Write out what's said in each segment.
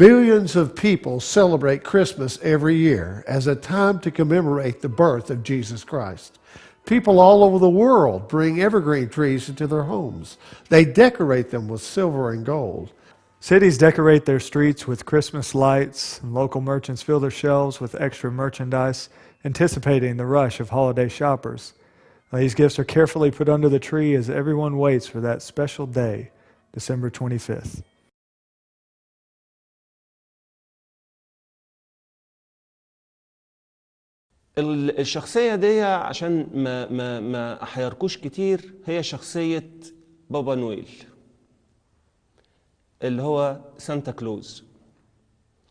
Billions of people celebrate Christmas every year as a time to commemorate the birth of Jesus Christ. People all over the world bring evergreen trees into their homes. They decorate them with silver and gold. Cities decorate their streets with Christmas lights, and local merchants fill their shelves with extra merchandise, anticipating the rush of holiday shoppers. These gifts are carefully put under the tree as everyone waits for that special day, December 25th. الشخصية دي عشان ما أحيركوش كتير، هي شخصية بابا نويل اللي هو سانتا كلوز.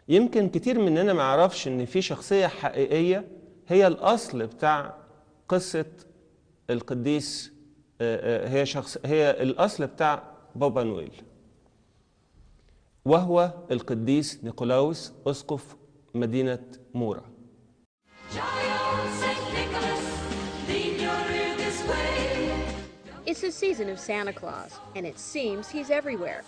يمكن كتير مننا ما يعرفش إن في شخصية حقيقية هي الأصل بتاع قصة القديس، هي الأصل بتاع بابا نويل، وهو القديس نيقولاوس أسقف مدينة مورا. It's the season of Santa Claus, and it seems he's everywhere.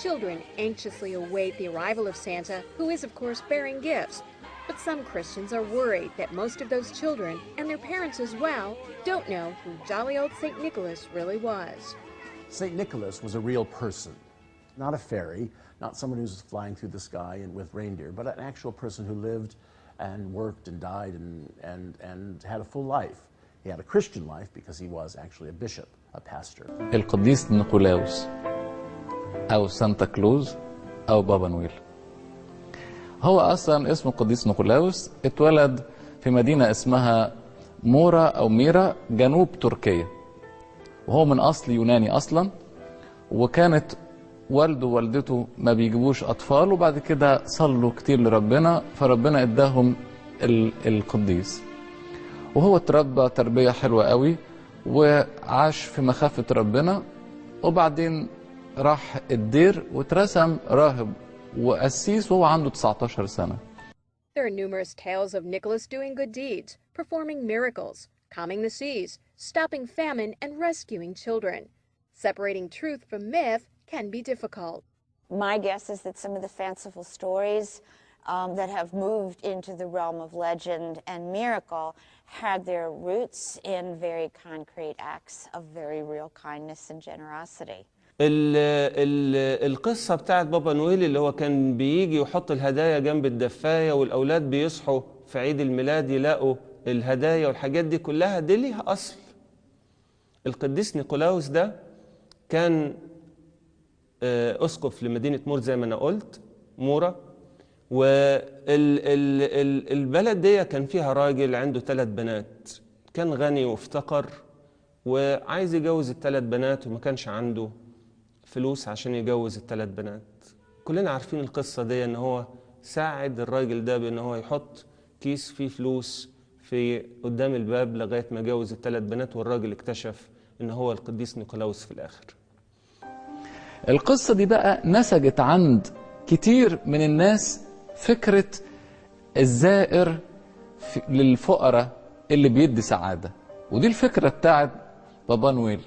Children anxiously await the arrival of Santa, who is, of course, bearing gifts. But some Christians are worried that most of those children, and their parents as well, don't know who jolly old St. Nicholas really was. St. Nicholas was a real person, not a fairy, not someone who's flying through the sky and with reindeer, but an actual person who lived and worked and died and had a full life. He had a Christian life because he was actually a bishop, a pastor. القديس نيقولاوس أو سانتا كلوز أو بابا نويل. هو أصلا اسمه القديس نيقولاوس، اتولد في مدينة اسمها مورا أو ميرا جنوب تركيا، وهو من أصل يوناني أصلا، وكانت والده ووالدته ما بيجيبوش أطفال، وبعد كده صلوا كتير لربنا فربنا اداهم القديس. وهو اتربى تربية حلوة قوي وعاش في مخافة ربنا، وبعدين راح الدير واترسم راهب وقسيس وهو عنده 19 سنة. There are numerous tales of Nicholas doing good deeds, performing miracles, calming the seas, stopping famine, and rescuing children. Separating truth from myth can be difficult. My guess is that some of the fanciful stories that have moved into the realm of legend and miracle had their roots in very concrete acts of very real kindness and generosity. القصة بتاعت بابا نويل اللي هو كان بيجي ويحط الهدايا جنب الدفاية، والأولاد بيصحوا في عيد الميلاد يلاقوا الهدايا والحاجات دي كلها، دي ليها أصل. القديس نيقولاوس ده كان أسقف لمدينة مور زي ما أنا قلت، مورا، والبلد دي كان فيها راجل عنده 3 بنات، كان غني وافتقر وعايز يجوز ال3 بنات وما كانش عنده فلوس عشان يجوز ال3 بنات. كلنا عارفين القصة دي، ان هو ساعد الراجل ده بان هو يحط كيس فيه فلوس في قدام الباب لغاية ما جوز ال3 بنات، والراجل اكتشف ان هو القديس نيقولاوس في الاخر. القصة دي بقى نسجت عند كتير من الناس فكرة الزائر للفقراء اللي بيدي سعادة، ودي الفكرة بتاعت بابا نويل.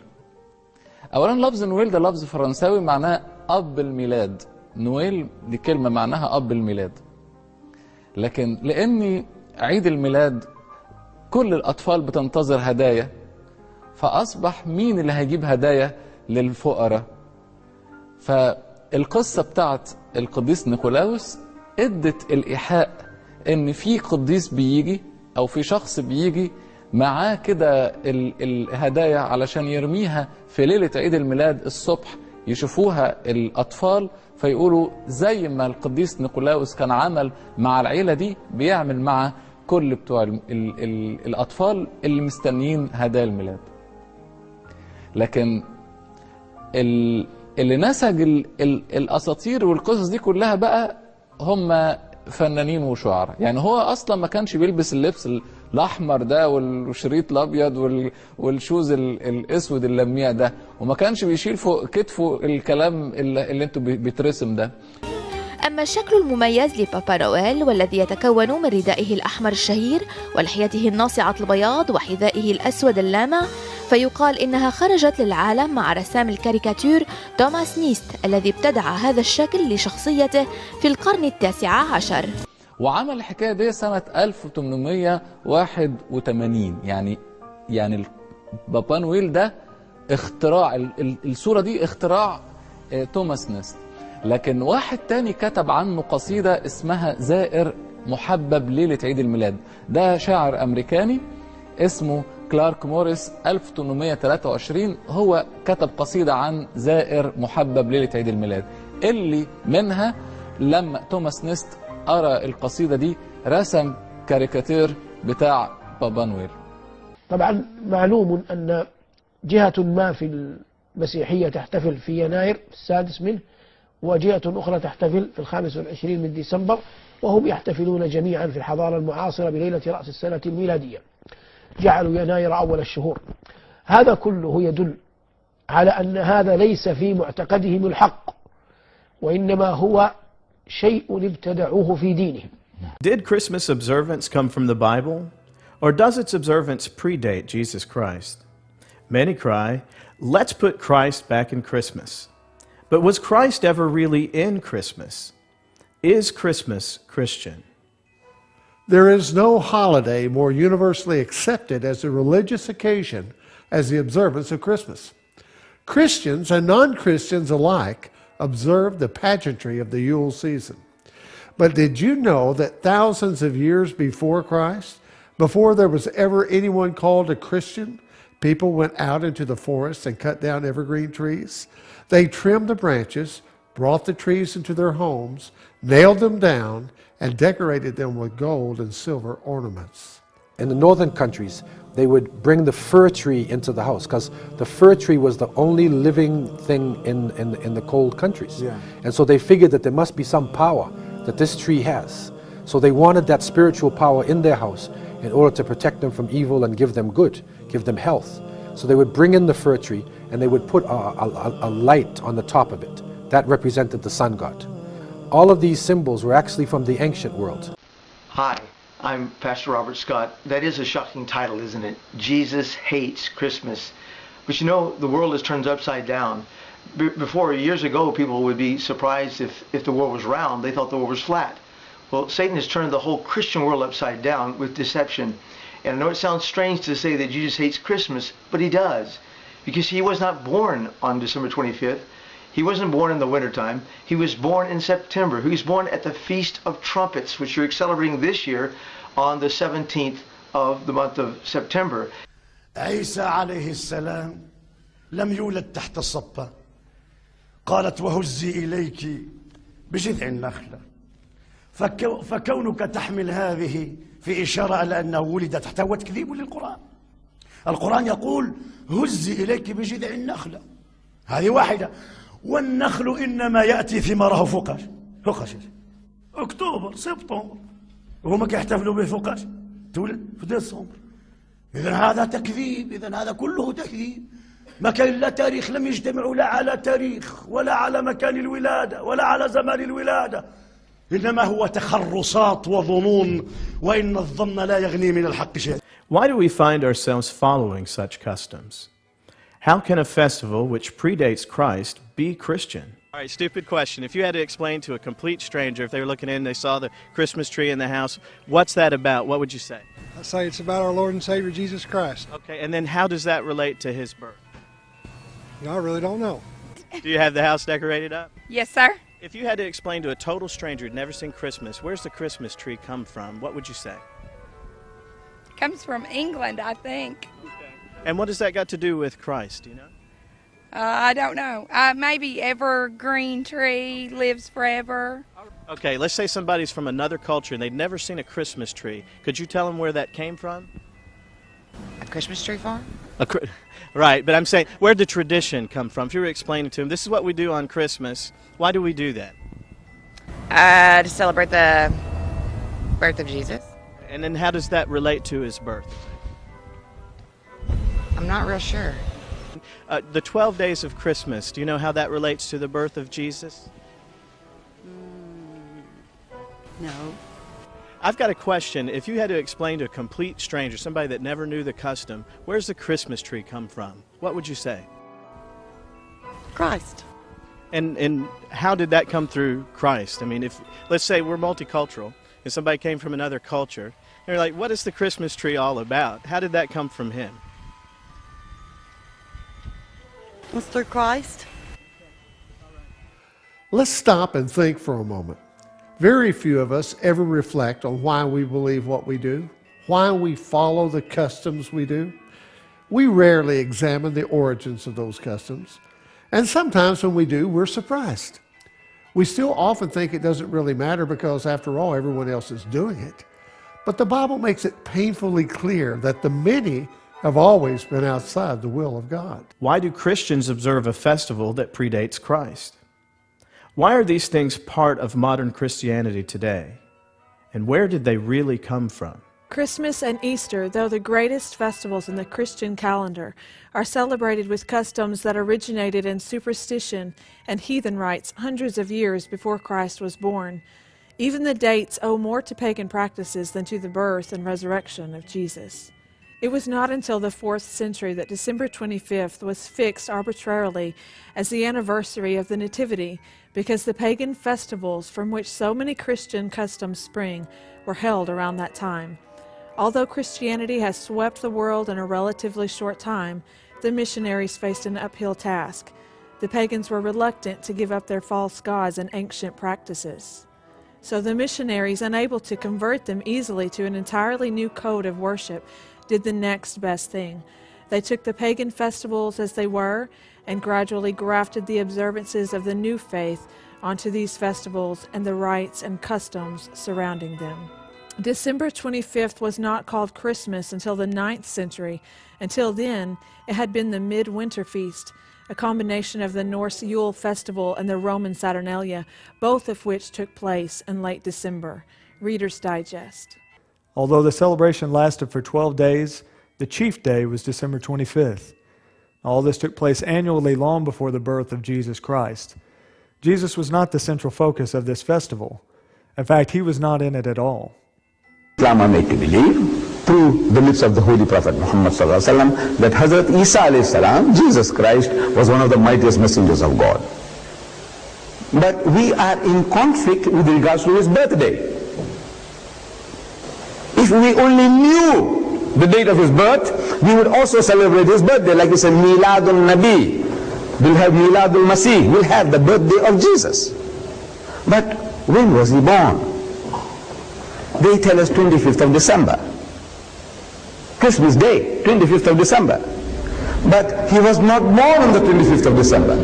اولا لفظ نويل ده لفظ فرنساوي معناه اب الميلاد، نويل دي كلمة معناها اب الميلاد، لكن لان عيد الميلاد كل الاطفال بتنتظر هدايا، فاصبح مين اللي هيجيب هدايا للفقراء؟ فالقصة بتاعت القديس نيقولاوس ادت الايحاء ان في قديس بيجي او في شخص بيجي معاه كده الهدايا علشان يرميها في ليلة عيد الميلاد الصبح، يشوفوها الأطفال فيقولوا زي ما القديس نيقولاوس كان عمل مع العيلة دي بيعمل مع كل بتوع الأطفال اللي مستنيين هدايا الميلاد. لكن اللي نسج الأساطير والقصص دي كلها بقى هم فنانين وشعراء. يعني هو أصلا ما كانش بيلبس اللبس الأحمر ده والشريط الأبيض والشوز الأسود اللميع ده، وما كانش بيشيل فوق كتفه الكلام اللي انتوا بيترسم ده. أما الشكل المميز لبابا نويل والذي يتكون من ردائه الأحمر الشهير ولحيته الناصعة البياض وحذائه الأسود اللامع، فيقال إنها خرجت للعالم مع رسام الكاريكاتير توماس نيست الذي ابتدع هذا الشكل لشخصيته في القرن التاسع عشر. وعمل الحكاية دي سنة 1881. يعني بابا نويل ده اختراع الصورة دي، اختراع توماس نيست. لكن واحد تاني كتب عنه قصيدة اسمها زائر محبب ليلة عيد الميلاد. ده شاعر أمريكاني اسمه كلارك موريس. 1823 هو كتب قصيدة عن زائر محبب ليلة عيد الميلاد، اللي منها لما توماس نيست قرأ القصيدة دي رسم كاريكاتير بتاع بابا نويل. طبعا معلوم أن جهة ما في المسيحية تحتفل في يناير السادس منه، وجهة أخرى تحتفل في 25 من ديسمبر، وهم يحتفلون جميعا في الحضارة المعاصرة بليلة رأس السنة الميلادية. جعلوا يناير أول الشهور. هذا كله يدل على أن هذا ليس في معتقدهم الحق، وإنما هو شيء ابتدعوه في دينهم. Did Christmas observance come from the Bible, or does its observance predate Jesus Christ? Many cry, let's put Christ back in Christmas. But was Christ ever really in Christmas? Is Christmas Christian? There is no holiday more universally accepted as a religious occasion as the observance of Christmas. Christians and non-Christians alike observe the pageantry of the Yule season. But did you know that thousands of years before Christ, before there was ever anyone called a Christian, people went out into the forest and cut down evergreen trees? They trimmed the branches, brought the trees into their homes, nailed them down, and decorated them with gold and silver ornaments. In the northern countries, they would bring the fir tree into the house because the fir tree was the only living thing in the cold countries. Yeah. And so they figured that there must be some power that this tree has. So they wanted that spiritual power in their house in order to protect them from evil and give them good, give them health. So they would bring in the fir tree and they would put a light on the top of it. That represented the sun god. All of these symbols were actually from the ancient world. Hi, I'm Pastor Robert Scott. That is a shocking title, isn't it? Jesus hates Christmas. But you know, the world is turned upside down. Before, years ago, people would be surprised if the world was round. They thought the world was flat. Well, Satan has turned the whole Christian world upside down with deception. And I know it sounds strange to say that Jesus hates Christmas, but he does. Because he was not born on December 25th. He wasn't born in the wintertime. He was born in September. He was born at the Feast of Trumpets, which you're celebrating this year on the 17th of the month of September. عيسى عليه السلام لم يولد تحت الصبة. قالت وهزي إليك بجذع النخلة. فكونك تحمل هذه في إشارة على أنه ولد تحت، هو تكذيب للقرآن. القرآن يقول هزي إليك بجذع النخلة. هذه واحدة. والنخل إنما يأتي ثماره فوقاش أكتوبر سبتمبر، وهم يحتفلوا به فوقاش تولد في ديسمبر. إذن هذا تكذيب، إذن هذا كله تكذيب. ما كان لا تاريخ، لم يجتمعوا لا على تاريخ ولا على مكان الولادة ولا على زمان الولادة، إنما هو تخرصات وظنون، وإن الظن لا يغني من الحق شيء. Why do we find ourselves following such customs? How can a festival which predates Christ be Christian? All right, stupid question. If you had to explain to a complete stranger, if they were looking in, they saw the Christmas tree in the house, what's that about? What would you say? I'd say it's about our Lord and Savior Jesus Christ. Okay, and then how does that relate to his birth? No, I really don't know. Do you have the house decorated up? Yes, sir. If you had to explain to a total stranger who'd never seen Christmas, where's the Christmas tree come from? What would you say? It comes from England, I think. And what has that got to do with Christ, do you know? I don't know. Maybe evergreen tree lives forever. Okay, let's say somebody's from another culture and they'd never seen a Christmas tree. Could you tell them where that came from? A Christmas tree farm? Right, but I'm saying, where'd the tradition come from? If you were explaining to them, this is what we do on Christmas, why do we do that? To celebrate the birth of Jesus. And then how does that relate to his birth? I'm not real sure. The 12 days of Christmas, do you know how that relates to the birth of Jesus? No. I've got a question. If you had to explain to a complete stranger, somebody that never knew the custom, where's the Christmas tree come from? What would you say? Christ. And how did that come through Christ? I mean, if let's say we're multicultural and somebody came from another culture, they're like, what is the Christmas tree all about? How did that come from him? It's through Christ. Let's stop and think for a moment. Very few of us ever reflect on why we believe what we do, why we follow the customs we do. We rarely examine the origins of those customs. And sometimes when we do, we're surprised. We still often think it doesn't really matter because, after all, everyone else is doing it. But the Bible makes it painfully clear that the many have always been outside the will of God. Why do Christians observe a festival that predates Christ? Why are these things part of modern Christianity today? And where did they really come from? Christmas and Easter, though the greatest festivals in the Christian calendar, are celebrated with customs that originated in superstition and heathen rites hundreds of years before Christ was born. Even the dates owe more to pagan practices than to the birth and resurrection of Jesus. It was not until the 4th century that December 25th was fixed arbitrarily as the anniversary of the Nativity, because the pagan festivals from which so many Christian customs spring were held around that time. Although Christianity has swept the world in a relatively short time, the missionaries faced an uphill task. The pagans were reluctant to give up their false gods and ancient practices. So the missionaries, unable to convert them easily to an entirely new code of worship, did the next best thing. They took the pagan festivals as they were and gradually grafted the observances of the new faith onto these festivals and the rites and customs surrounding them. December 25th was not called Christmas until the 9th century. Until then, it had been the midwinter feast, a combination of the Norse Yule festival and the Roman Saturnalia, both of which took place in late December. Reader's Digest. Although the celebration lasted for 12 days, the chief day was December 25th. All this took place annually long before the birth of Jesus Christ. Jesus was not the central focus of this festival. In fact, he was not in it at all. Islam are made to believe through the lips of the Holy Prophet Muhammad that Hazrat Isa Jesus Christ, was one of the mightiest messengers of God. But we are in conflict with regards to his birthday. If we only knew the date of his birth, we would also celebrate his birthday, like we say Miladul Nabi. We'll have Miladul Masih. We'll have the birthday of Jesus. But when was he born? They tell us 25th of December. Christmas Day, 25th of December. But he was not born on the 25th of December.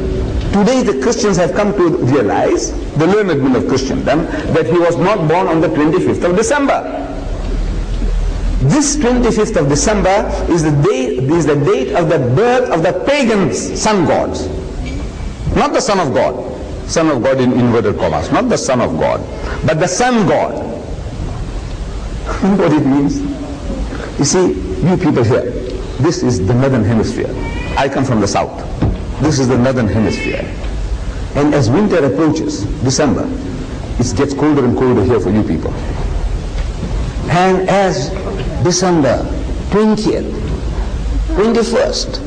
Today the Christians have come to realize, the learned men of Christendom, that he was not born on the 25th of December. This 25th of December is the date of the birth of the pagan sun gods. Not the Son of God. Son of God in inverted commas. Not the Son of God, but the sun god. What it means? You see, you people here, this is the northern hemisphere. I come from the south. This is the northern hemisphere. And as winter approaches, December, it gets colder and colder here for you people. And as December 20th, 21st,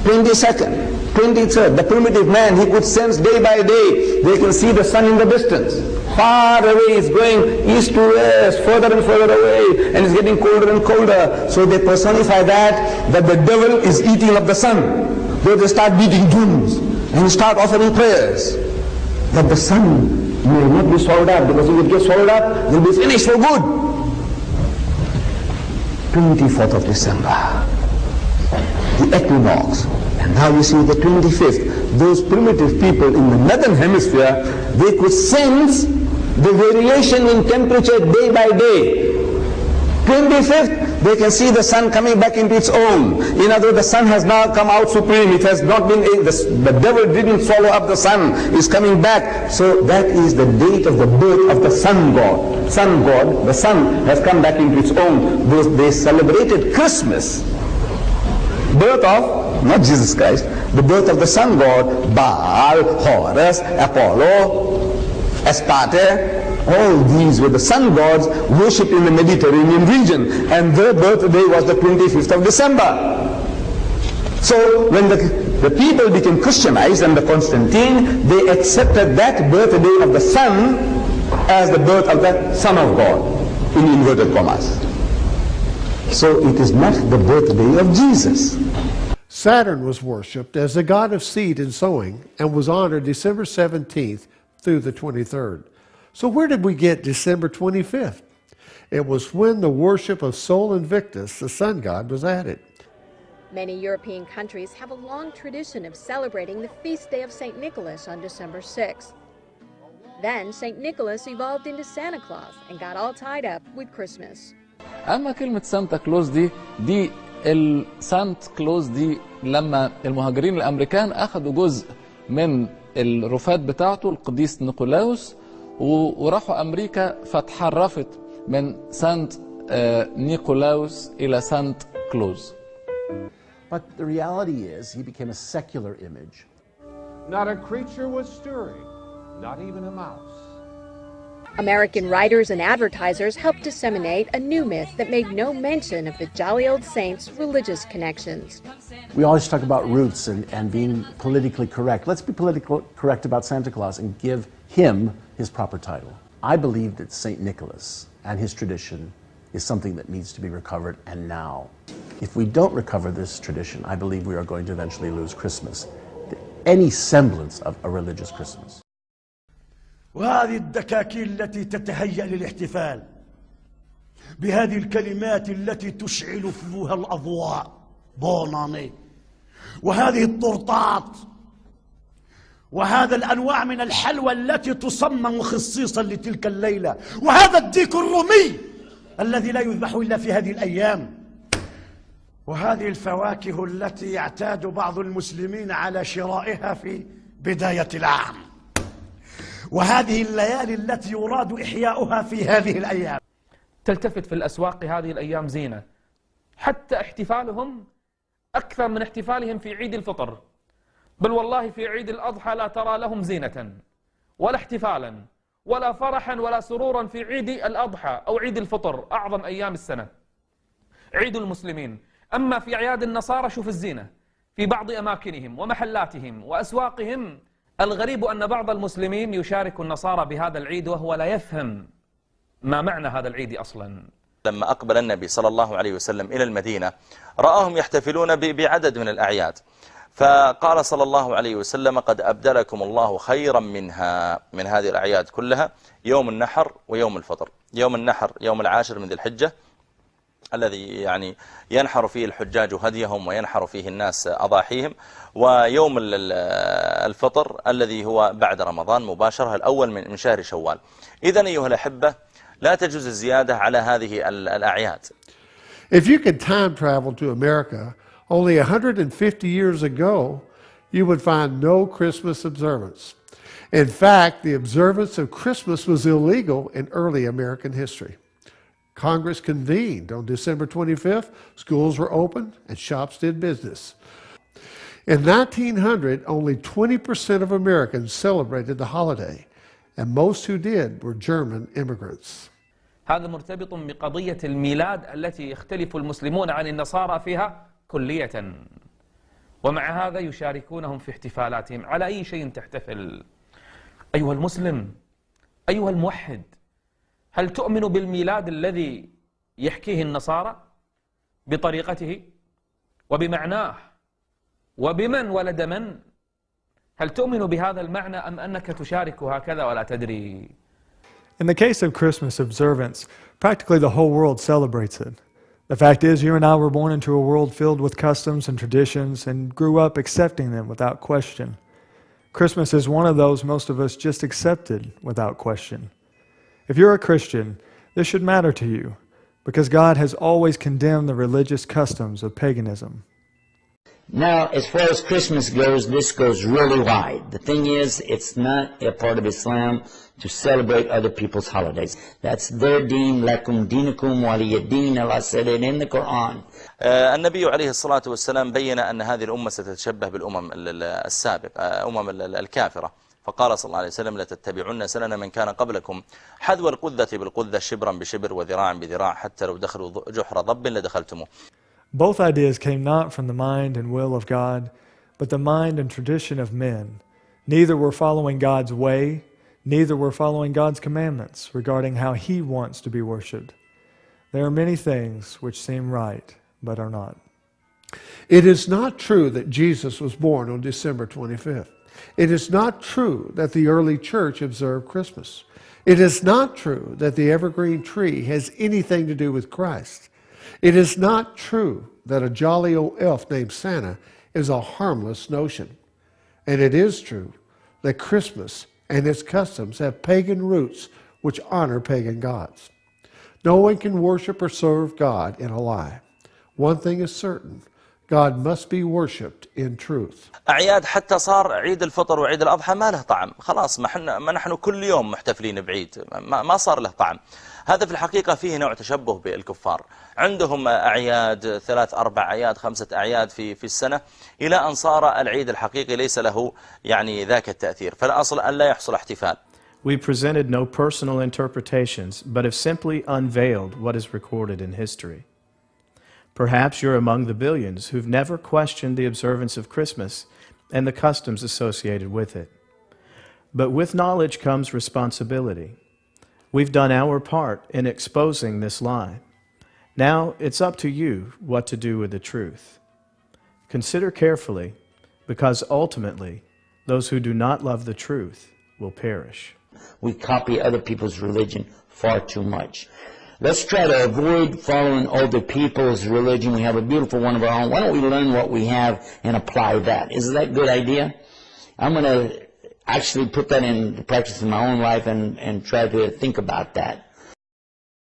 22nd, 23rd, the primitive man, he could sense day by day, they can see the sun in the distance. Far away, it's going east to west, further and further away, and it's getting colder and colder. So they personify that the devil is eating up the sun. So they start beating drums and start offering prayers that the sun may not be swallowed up, because if it gets swallowed up, they'll be finished for good. 24th of December, the equinox. And now you see the 25th. Those primitive people in the northern hemisphere, they could sense the variation in temperature day by day. 25th, they can see the sun coming back into its own. In other words, the sun has now come out supreme. It has not been, the devil didn't swallow up the sun. It's coming back. So that is the date of the birth of the sun god. Sun god, the sun has come back into its own. They celebrated Christmas. Birth of, not Jesus Christ, the birth of the sun god, Baal, Horus, Apollo, Astarte, all these were the sun gods worshipped in the Mediterranean region, and their birthday was the 25th of December. So when the people became Christianized under Constantine, they accepted that birthday of the sun as the birth of the Son of God, in inverted commas. So it is not the birthday of Jesus. Saturn was worshipped as the god of seed and sowing and was honored December 17th through the 23rd. So where did we get December 25th? It was when the worship of Sol Invictus, the sun god, was added. Many European countries have a long tradition of celebrating the feast day of St. Nicholas on December 6th. Then St. Nicholas evolved into Santa Claus and got all tied up with Christmas. أما كلمة سانتا كلوز دي السانت كلوز دي لما المهاجرين الأمريكان أخذوا جزء من الرفات بتاعته القديس نيقولاوس وراحوا أمريكا فتحرفت من سانت نيقولاوس إلى سانت كلوز. But the reality is he became a secular image. Not a creature was stirring, not even a mouse. American writers and advertisers helped disseminate a new myth that made no mention of the jolly old saint's religious connections. We always talk about roots and being politically correct. Let's be politically correct about Santa Claus and give him his proper title. I believe that St. Nicholas and his tradition is something that needs to be recovered, and now. If we don't recover this tradition, I believe we are going to eventually lose Christmas, any semblance of a religious Christmas. وهذه الدكاكين التي تتهيأ للاحتفال بهذه الكلمات التي تشعل فيها الأضواء بوناني، وهذه الطرطات، وهذا الأنواع من الحلوى التي تصمم خصيصا لتلك الليلة، وهذا الديك الرومي الذي لا يذبح إلا في هذه الأيام، وهذه الفواكه التي يعتاد بعض المسلمين على شرائها في بداية العام، وهذه الليالي التي يراد إحياؤها في هذه الأيام. تلتفت في الأسواق هذه الأيام زينة، حتى احتفالهم أكثر من احتفالهم في عيد الفطر، بل والله في عيد الأضحى لا ترى لهم زينة ولا احتفالا ولا فرحا ولا سرورا في عيد الأضحى أو عيد الفطر، أعظم أيام السنة عيد المسلمين. أما في أعياد النصارى شوف الزينة في بعض أماكنهم ومحلاتهم وأسواقهم. الغريب أن بعض المسلمين يشارك النصارى بهذا العيد وهو لا يفهم ما معنى هذا العيد أصلا. لما أقبل النبي صلى الله عليه وسلم إلى المدينة رآهم يحتفلون بعدد من الأعياد، فقال صلى الله عليه وسلم: قد أبدلكم الله خيرا منها، من هذه الأعياد كلها، يوم النحر ويوم الفطر. يوم النحر يوم العاشر من ذي الحجة الذي يعني ينحر فيه الحجاج هديهم وينحر فيه الناس أضاحيهم، ويوم الفطر الذي هو بعد رمضان مباشرة، الأول من شهر شوال. إذن أيها الأحبة لا تجوز الزيادة على هذه الأعياد. If you could time travel to America only 150 years ago, you would find no Christmas observance. In fact, the observance of Christmas was illegal in early American history. Congress convened on December 25th, schools were open, and shops did business. In 1900, only 20% of Americans celebrated the holiday, and most who did were German immigrants. هذا مرتبط بقضية الميلاد التي يختلف المسلمون عن النصارى فيها كلية، ومع هذا يشاركونهم في احتفالاتهم. على أي شيء تحتفل أيها المسلم أيها الموحد؟ هل تؤمن بالميلاد الذي يحكيه النصارى بطريقته وبمعناه وبمن ولد من؟ هل تؤمن بهذا المعنى أم أنك تشارك هكذا ولا تدري؟ In the case of Christmas observance, practically the whole world celebrates it. The fact is, you and I were born into a world filled with customs and traditions and grew up accepting them without question. Christmas is one of those most of us just accepted without question. If you're a Christian, this should matter to you, because God has always condemned the religious customs of paganism. Now, as far as Christmas goes, this goes really wide. The thing is, it's not a part of Islam to celebrate other people's holidays. That's their deen, lakum dinukum waliyadeen. Allah said it in the Quran. النبي عليه الصلاة والسلام بين أن هذه الأمة ستتشبه بالأمم السابقة، الكافرة، فقال صلى الله عليه وسلم لتتبعن سنن من كان قبلكم حذو القذة بالقذة شبرا بشبر وذراعا بذراع حتى لو دخلوا جحر ضب لدخلتموه. Both ideas came not from the mind and will of God, but the mind and tradition of men. Neither were following God's way, neither were following God's commandments regarding how He wants to be worshipped. There are many things which seem right, but are not. It is not true that Jesus was born on December 25th. It is not true that the early church observed Christmas. It is not true that the evergreen tree has anything to do with Christ. It is not true that a jolly old elf named Santa is a harmless notion. And it is true that Christmas and its customs have pagan roots which honor pagan gods. No one can worship or serve God in a lie. One thing is certain, God must be worshipped in truth. أعياد حتى صار عيد الفطر وعيد الأضحى ما له طعم، خلاص ما نحن كل يوم محتفلين بعيد، ما صار له طعم. هذا في الحقيقة فيه نوع تشبه بالكفار. عندهم أعياد 3 4 أعياد 5 أعياد في السنة، إلى أن صار العيد الحقيقي ليس له يعني ذاك التأثير، فالأصل أن لا يحصل احتفال. We presented no personal interpretations, but have simply unveiled what is recorded in history. Perhaps you're among the billions who've never questioned the observance of Christmas and the customs associated with it. But with knowledge comes responsibility. We've done our part in exposing this lie. Now it's up to you what to do with the truth. Consider carefully, because ultimately, those who do not love the truth will perish. We copy other people's religion far too much. Let's try to avoid following other people's religion. We have a beautiful one of our own. Why don't we learn what we have and apply that? Isn't that a good idea? I'm going to actually put that into practice in my own life and try to think about that.